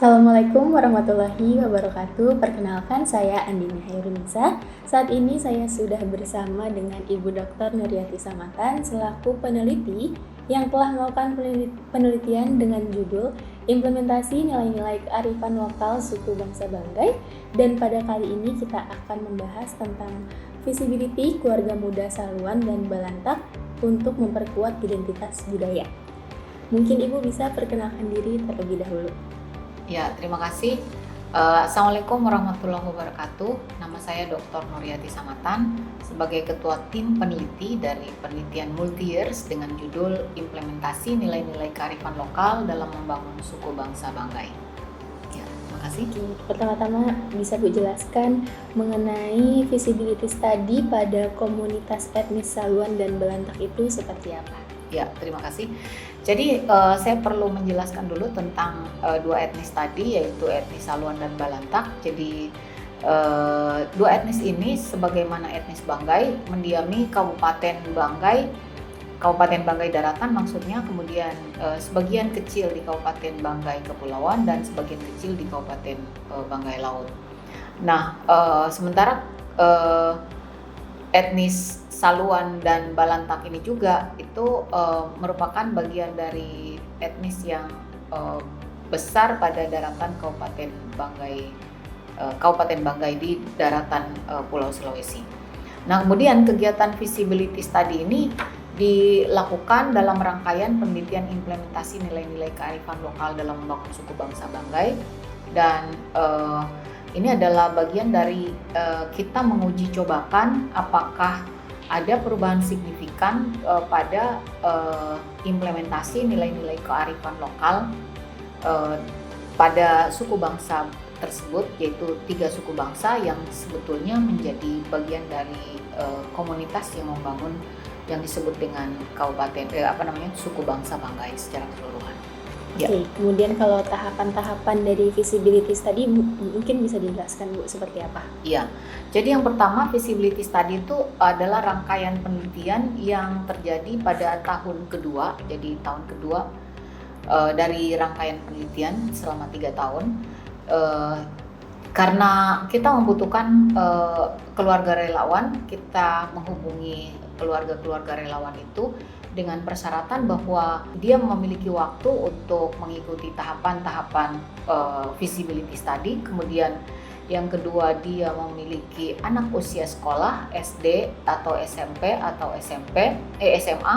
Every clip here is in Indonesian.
Assalamualaikum warahmatullahi wabarakatuh. Perkenalkan, saya Andini Hairunisa. Saat ini saya sudah bersama dengan Ibu Dr. Nuryati Samatan selaku peneliti yang telah melakukan penelitian dengan judul Implementasi Nilai-Nilai Kearifan Lokal Suku Bangsa Banggai, dan pada kali ini kita akan membahas tentang visibility keluarga muda Saluan dan Balantak untuk memperkuat identitas budaya. Mungkin Ibu bisa perkenalkan diri terlebih dahulu. Ya, terima kasih. Assalamualaikum warahmatullahi wabarakatuh. Nama saya Dr. Nuryati Samatan sebagai Ketua Tim Peneliti dari penelitian multi-years dengan judul Implementasi Nilai-Nilai Kearifan Lokal dalam Membangun Suku Bangsa Banggai. Ya, terima kasih. Pertama-tama bisa Bu jelaskan mengenai visibility study pada komunitas etnis Saluan dan Balantak itu seperti apa? Ya, terima kasih. Jadi saya perlu menjelaskan dulu tentang dua etnis tadi, yaitu etnis Saluan dan Balantak. Jadi dua etnis ini sebagaimana etnis Banggai mendiami Kabupaten Banggai Daratan maksudnya, kemudian sebagian kecil di Kabupaten Banggai Kepulauan dan sebagian kecil di Kabupaten Banggai Laut. Nah, sementara etnis Saluan dan Balantak ini juga itu merupakan bagian dari etnis yang besar pada daratan Kabupaten Banggai di daratan Pulau Sulawesi. Nah, kemudian kegiatan visibility study ini dilakukan dalam rangkaian penelitian implementasi nilai-nilai kearifan lokal dalam membangun suku bangsa Banggai, dan ini adalah bagian dari kita menguji cobakan apakah ada perubahan signifikan pada implementasi nilai-nilai kearifan lokal pada suku bangsa tersebut, yaitu 3 suku bangsa yang sebetulnya menjadi bagian dari komunitas yang membangun yang disebut dengan suku bangsa Banggai secara keseluruhan. Oke, kemudian kalau tahapan-tahapan dari visibility study mungkin bisa dijelaskan Bu seperti apa? Iya, jadi yang pertama visibility study itu adalah rangkaian penelitian yang terjadi pada tahun kedua. Jadi tahun kedua dari rangkaian penelitian selama 3 tahun. Karena kita membutuhkan keluarga relawan, kita menghubungi keluarga-keluarga relawan itu dengan persyaratan bahwa dia memiliki waktu untuk mengikuti tahapan-tahapan visibility study. Kemudian yang kedua, dia memiliki anak usia sekolah SD atau SMP atau SMA,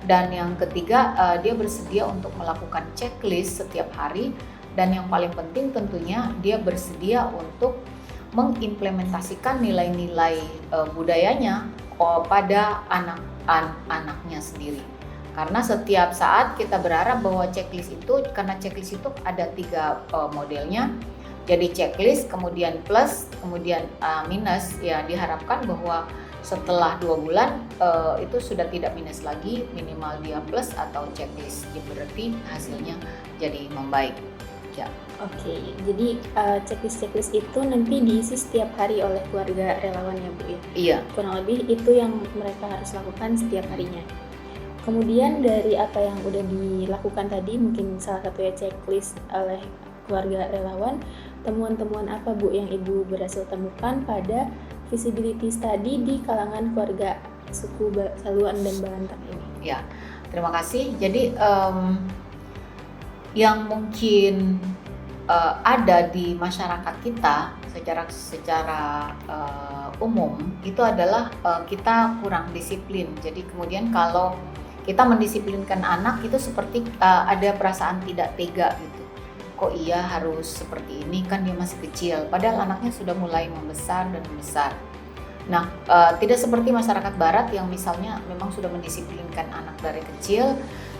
dan yang ketiga dia bersedia untuk melakukan checklist setiap hari, dan yang paling penting tentunya dia bersedia untuk mengimplementasikan nilai-nilai budayanya pada anaknya sendiri. Karena setiap saat kita berharap bahwa checklist itu, karena checklist itu ada 3 modelnya. Jadi checklist, kemudian plus, kemudian minus. Ya, diharapkan bahwa setelah 2 bulan itu sudah tidak minus lagi, minimal dia plus atau checklist. Jadi berarti hasilnya jadi membaik. Ya. Oke, jadi checklist itu nanti diisi setiap hari oleh keluarga relawan ya Bu ya? Iya. Kurang lebih itu yang mereka harus lakukan setiap harinya. Kemudian dari apa yang udah dilakukan tadi, mungkin salah satunya checklist oleh keluarga relawan, temuan-temuan apa Bu yang Ibu berhasil temukan pada visibility study di kalangan keluarga suku Saluan dan Balantak ini? Ya, terima kasih. Jadi yang mungkin ada di masyarakat kita secara umum itu adalah kita kurang disiplin. Jadi kemudian kalau kita mendisiplinkan anak itu seperti ada perasaan tidak tega gitu. Kok iya harus seperti ini, kan dia masih kecil, padahal anaknya sudah mulai membesar dan membesar. Nah, tidak seperti masyarakat barat yang misalnya memang sudah mendisiplinkan anak dari kecil.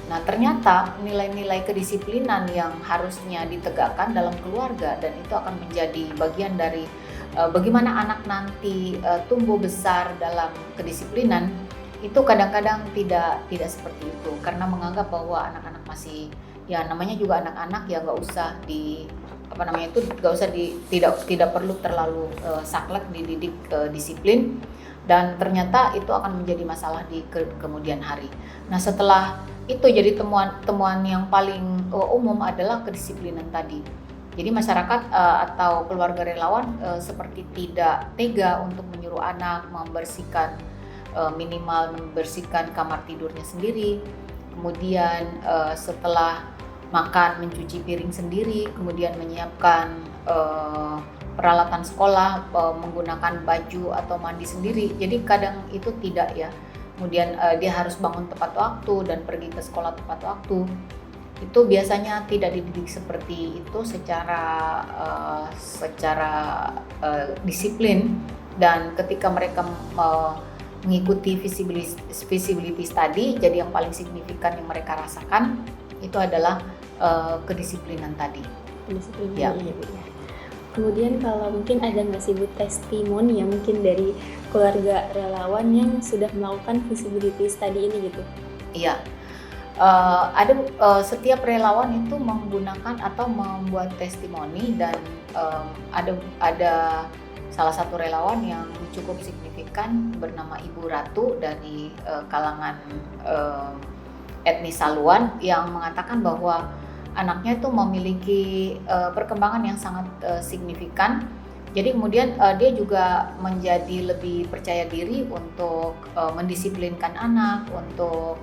Nah, ternyata nilai-nilai kedisiplinan yang harusnya ditegakkan dalam keluarga, dan itu akan menjadi bagian dari bagaimana anak nanti tumbuh besar dalam kedisiplinan, itu kadang-kadang tidak seperti itu, karena menganggap bahwa anak-anak masih, ya namanya juga anak-anak, ya nggak usah tidak perlu terlalu saklek dididik disiplin, dan ternyata itu akan menjadi masalah di kemudian hari. Nah, setelah itu, jadi temuan yang paling umum adalah kedisiplinan tadi. Jadi masyarakat atau keluarga relawan seperti tidak tega untuk menyuruh anak membersihkan minimal membersihkan kamar tidurnya sendiri, kemudian setelah makan mencuci piring sendiri, kemudian menyiapkan peralatan sekolah, menggunakan baju atau mandi sendiri. Jadi kadang itu tidak ya. Kemudian dia harus bangun tepat waktu dan pergi ke sekolah tepat waktu. Itu biasanya tidak dididik seperti itu secara disiplin, dan ketika mereka mengikuti visibility study, jadi yang paling signifikan yang mereka rasakan itu adalah kedisiplinan tadi. Kedisiplinan Ya. ya Bu ya. Kemudian kalau mungkin ada nggak sih Bu testimoni ya mungkin dari keluarga relawan yang sudah melakukan visibility study ini gitu? Iya. Ada setiap relawan itu menggunakan atau membuat testimoni, dan ada salah satu relawan yang cukup signifikan bernama Ibu Ratu dari kalangan etnis Saluan, yang mengatakan bahwa anaknya itu memiliki perkembangan yang sangat signifikan. Jadi kemudian dia juga menjadi lebih percaya diri untuk mendisiplinkan anak, untuk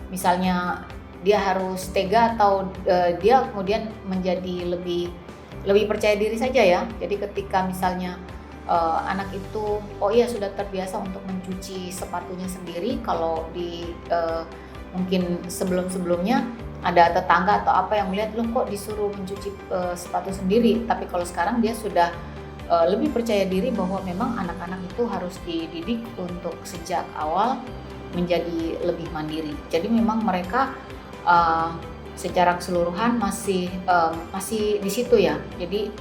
misalnya dia harus tega atau dia kemudian menjadi lebih percaya diri saja ya. Jadi ketika misalnya anak itu sudah terbiasa untuk mencuci sepatunya sendiri, kalau di mungkin sebelumnya ada tetangga atau apa yang melihat loh kok disuruh mencuci sepatu sendiri, tapi kalau sekarang dia sudah lebih percaya diri bahwa memang anak-anak itu harus dididik untuk sejak awal menjadi lebih mandiri. Jadi memang mereka secara keseluruhan masih di situ ya. Jadi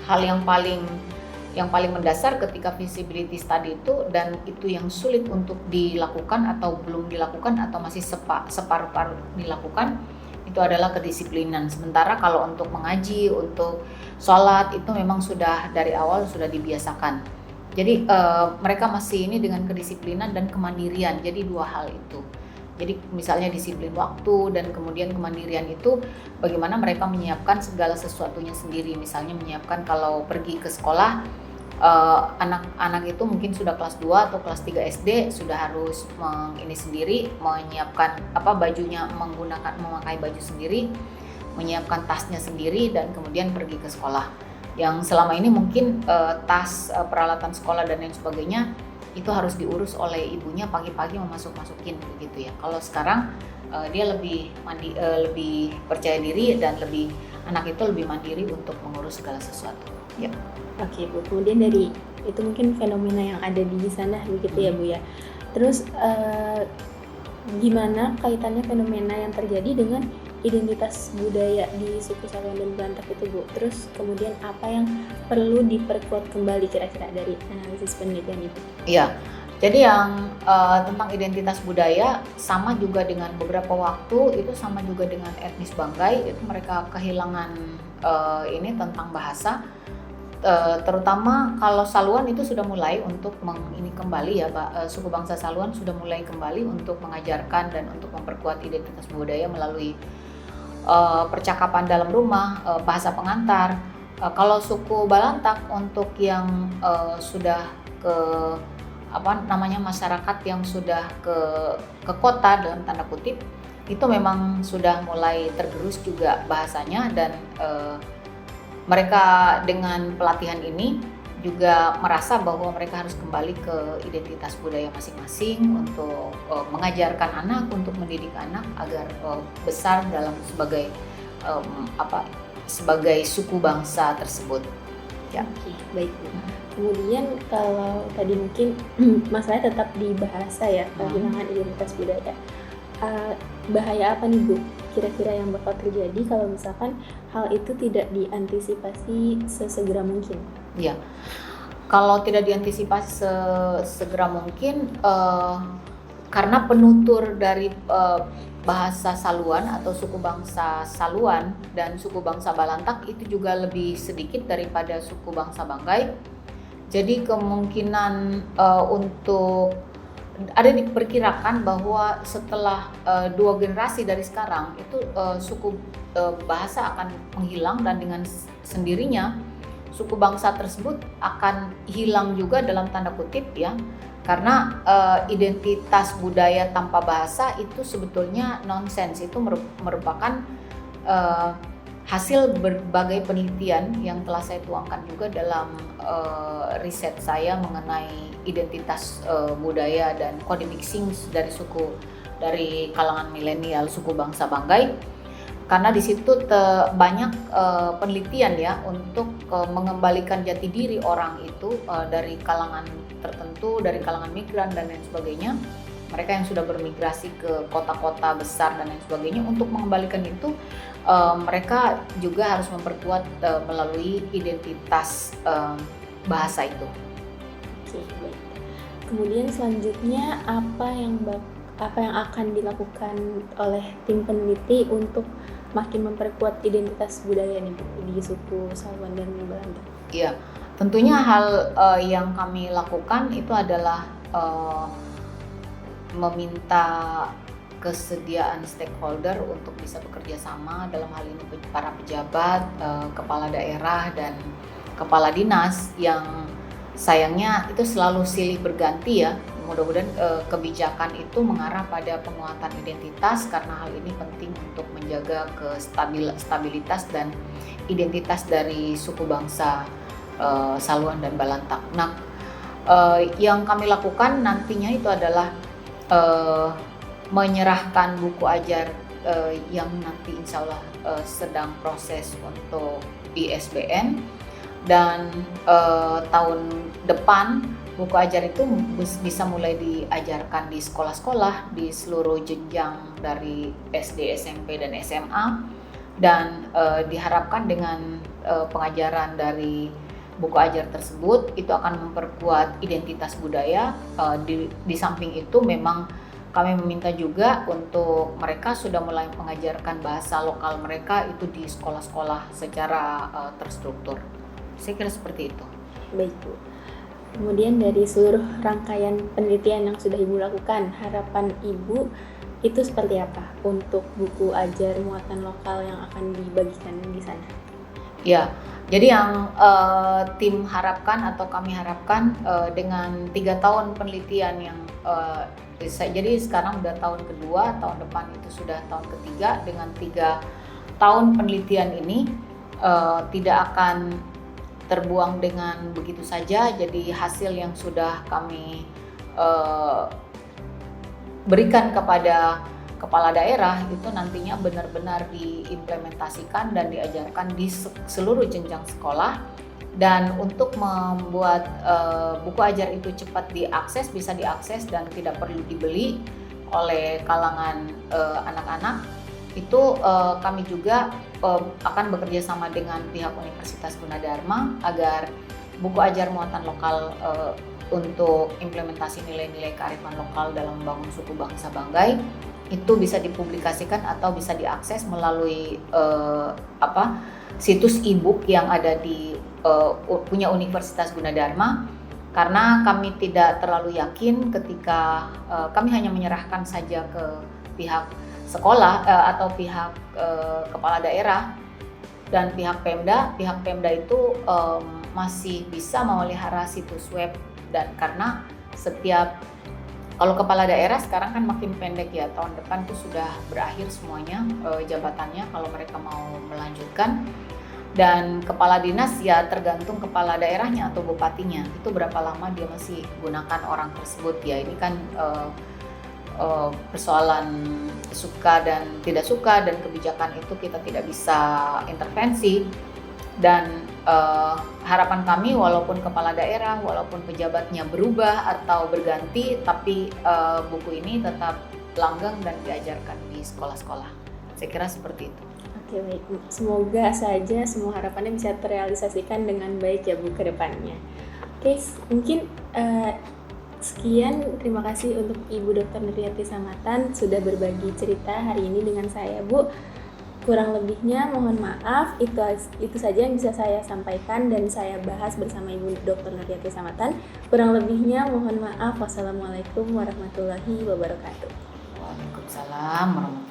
hal yang paling mendasar ketika visibility study itu, dan itu yang sulit untuk dilakukan atau belum dilakukan atau masih separuh-paruh dilakukan, itu adalah kedisiplinan. Sementara kalau untuk mengaji, untuk sholat itu memang sudah dari awal sudah dibiasakan. Jadi mereka masih ini dengan kedisiplinan dan kemandirian. Jadi dua hal itu. Jadi misalnya disiplin waktu dan kemudian kemandirian itu bagaimana mereka menyiapkan segala sesuatunya sendiri. Misalnya menyiapkan kalau pergi ke sekolah, anak-anak itu mungkin sudah kelas 2 atau kelas 3 SD sudah harus ini sendiri, menyiapkan bajunya, memakai baju sendiri, menyiapkan tasnya sendiri, dan kemudian pergi ke sekolah. Yang selama ini mungkin tas, peralatan sekolah dan lain sebagainya itu harus diurus oleh ibunya pagi-pagi masukin begitu ya. Kalau sekarang dia lebih percaya diri dan anak itu lebih mandiri untuk mengurus segala sesuatu. Ya. Oke Bu, kemudian dari itu mungkin fenomena yang ada di sana begitu ya Bu ya. Terus gimana kaitannya fenomena yang terjadi dengan identitas budaya di suku Saluan dan Balantak itu Bu? Terus kemudian apa yang perlu diperkuat kembali kira-kira dari analisis penelitian itu? Iya, jadi yang tentang identitas budaya sama juga dengan beberapa waktu itu sama juga dengan etnis Banggai, itu mereka kehilangan ini tentang bahasa. Terutama kalau Saluan itu sudah mulai untuk ini kembali ya, suku bangsa Saluan sudah mulai kembali untuk mengajarkan dan untuk memperkuat identitas budaya melalui percakapan dalam rumah, bahasa pengantar. Kalau suku Balantak untuk yang sudah ke masyarakat yang sudah ke kota dalam tanda kutip, itu memang sudah mulai tergerus juga bahasanya, dan mereka dengan pelatihan ini juga merasa bahwa mereka harus kembali ke identitas budaya masing-masing untuk mengajarkan anak, untuk mendidik anak agar besar dalam sebagai suku bangsa tersebut. Ya. Oke, baik Bu. Kemudian kalau tadi mungkin masalahnya tetap di bahasa ya, kehilangan identitas budaya. Bahaya apa nih Bu kira-kira yang bakal terjadi kalau misalkan hal itu tidak diantisipasi sesegera mungkin? Ya, kalau tidak diantisipasi sesegera mungkin karena penutur dari bahasa Saluan atau suku bangsa Saluan dan suku bangsa Balantak itu juga lebih sedikit daripada suku bangsa Banggai. Jadi kemungkinan untuk ada diperkirakan bahwa setelah 2 generasi dari sekarang itu suku bahasa akan menghilang, dan dengan sendirinya suku bangsa tersebut akan hilang juga dalam tanda kutip ya, karena identitas budaya tanpa bahasa itu sebetulnya nonsens. Itu merupakan hasil berbagai penelitian yang telah saya tuangkan juga dalam riset saya mengenai identitas budaya dan kode mixing dari kalangan milenial suku bangsa Banggai. Karena di situ banyak penelitian ya untuk mengembalikan jati diri orang itu dari kalangan tertentu, dari kalangan migran dan lain sebagainya. Mereka yang sudah bermigrasi ke kota-kota besar dan lain sebagainya, untuk mengembalikan itu mereka juga harus memperkuat melalui identitas bahasa itu. Oke, baik. Kemudian selanjutnya apa yang akan dilakukan oleh tim peneliti untuk makin memperkuat identitas budaya nih di suku Saluan dan Belanda? Iya, tentunya hal yang kami lakukan itu adalah meminta kesediaan stakeholder untuk bisa bekerja sama, dalam hal ini para pejabat, kepala daerah dan kepala dinas, yang sayangnya itu selalu silih berganti ya. Mudah-mudahan kebijakan itu mengarah pada penguatan identitas, karena hal ini penting untuk menjaga stabilitas dan identitas dari suku bangsa Saluan dan Balantak. Nah, yang kami lakukan nantinya itu adalah menyerahkan buku ajar yang nanti insya Allah sedang proses untuk ISBN, dan tahun depan buku ajar itu bisa mulai diajarkan di sekolah-sekolah di seluruh jenjang dari SD, SMP, dan SMA, dan diharapkan dengan pengajaran dari buku ajar tersebut itu akan memperkuat identitas budaya. Di samping itu memang kami meminta juga untuk mereka sudah mulai mengajarkan bahasa lokal mereka itu di sekolah-sekolah secara terstruktur. Saya kira seperti itu. Baik Bu. Kemudian dari seluruh rangkaian penelitian yang sudah Ibu lakukan, harapan Ibu itu seperti apa untuk buku ajar muatan lokal yang akan dibagikan di sana? Ya, jadi yang tim harapkan atau kami harapkan dengan 3 tahun penelitian yang jadi sekarang udah tahun kedua, tahun depan itu sudah tahun ketiga, dengan 3 tahun penelitian ini tidak akan terbuang dengan begitu saja. Jadi hasil yang sudah kami berikan kepada kepala daerah itu nantinya benar-benar diimplementasikan dan diajarkan di seluruh jenjang sekolah. Dan untuk membuat buku ajar itu cepat diakses, bisa diakses dan tidak perlu dibeli oleh kalangan anak-anak, itu kami juga akan bekerja sama dengan pihak Universitas Gunadarma agar buku ajar muatan lokal untuk implementasi nilai-nilai kearifan lokal dalam membangun suku bangsa Banggai itu bisa dipublikasikan atau bisa diakses melalui situs e-book yang ada di punya Universitas Gunadarma. Karena kami tidak terlalu yakin ketika kami hanya menyerahkan saja ke pihak sekolah atau pihak kepala daerah dan pihak Pemda. Pihak Pemda itu masih bisa memelihara situs web, dan karena kalau kepala daerah sekarang kan makin pendek ya, tahun depan itu sudah berakhir semuanya jabatannya kalau mereka mau melanjutkan. Dan kepala dinas ya tergantung kepala daerahnya atau bupatinya, itu berapa lama dia masih gunakan orang tersebut ya. Ini kan persoalan suka dan tidak suka, dan kebijakan itu kita tidak bisa intervensi. Dan harapan kami walaupun kepala daerah, walaupun pejabatnya berubah atau berganti, tapi buku ini tetap langgeng dan diajarkan di sekolah-sekolah. Saya kira seperti itu. Oke, baik. Semoga saja semua harapannya bisa terrealisasikan dengan baik ya Bu ke depannya. Oke, mungkin sekian, terima kasih untuk Ibu Dr. Nuryati Samatan sudah berbagi cerita hari ini dengan saya Bu. Kurang lebihnya mohon maaf, itu saja yang bisa saya sampaikan dan saya bahas bersama Ibu Dr. Nuryati Samatan. Kurang lebihnya mohon maaf. Wassalamualaikum warahmatullahi wabarakatuh. Waalaikumsalam warahmatullahi wabarakatuh.